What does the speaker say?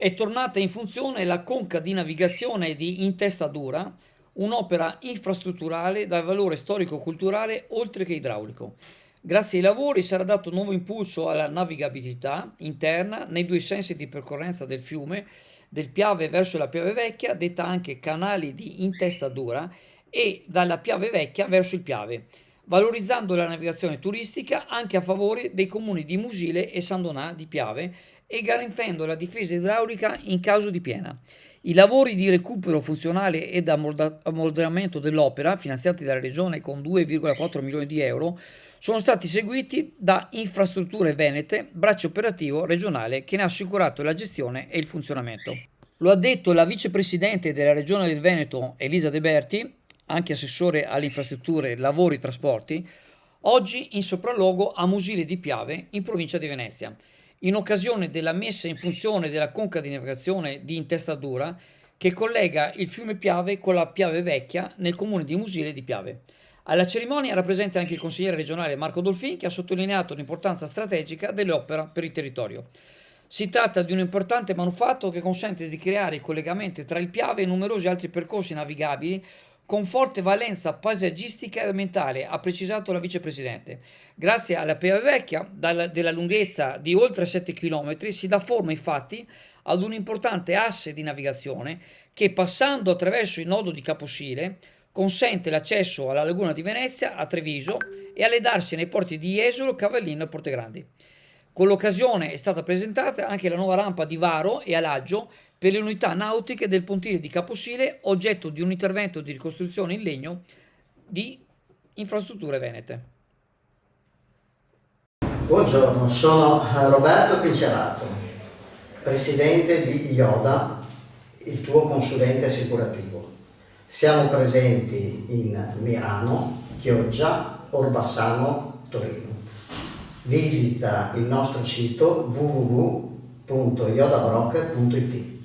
È tornata in funzione la conca di navigazione di Intestadura, un'opera infrastrutturale dal valore storico-culturale oltre che idraulico. Grazie ai lavori sarà dato nuovo impulso alla navigabilità interna nei due sensi di percorrenza del fiume, del Piave verso la Piave Vecchia, detta anche canali di Intestadura, e dalla Piave Vecchia verso il Piave, valorizzando la navigazione turistica anche a favore dei comuni di Musile e San Donà di Piave e garantendo la difesa idraulica in caso di piena. I lavori di recupero funzionale ed ammodernamento dell'opera, finanziati dalla Regione con 2,4 milioni di euro, sono stati seguiti da Infrastrutture Venete, braccio operativo regionale che ne ha assicurato la gestione e il funzionamento. Lo ha detto la vicepresidente della Regione del Veneto, Elisa De Berti, anche assessore alle infrastrutture, lavori e trasporti, oggi in sopralluogo a Musile di Piave, in provincia di Venezia, in occasione della messa in funzione della conca di navigazione di Intestadura che collega il fiume Piave con la Piave Vecchia nel comune di Musile di Piave. Alla cerimonia era presente anche il consigliere regionale Marco Dolfin che ha sottolineato l'importanza strategica dell'opera per il territorio. Si tratta di un importante manufatto che consente di creare i collegamenti tra il Piave e numerosi altri percorsi navigabili con forte valenza paesaggistica e ambientale, ha precisato la vicepresidente. Grazie alla Piave Vecchia, della lunghezza di oltre 7 km, si dà forma infatti ad un importante asse di navigazione che, passando attraverso il nodo di Caposile, consente l'accesso alla laguna di Venezia, a Treviso e alle darsi nei porti di Jesolo, Cavallino e Portegrandi. Con l'occasione è stata presentata anche la nuova rampa di varo e alaggio per le unità nautiche del pontile di Caposile, oggetto di un intervento di ricostruzione in legno di Infrastrutture Venete. Buongiorno, sono Roberto Pincerato, presidente di IODA, il tuo consulente assicurativo. Siamo presenti in Mirano, Chioggia, Orbassano, Torino. Visita il nostro sito www.iodabroker.it.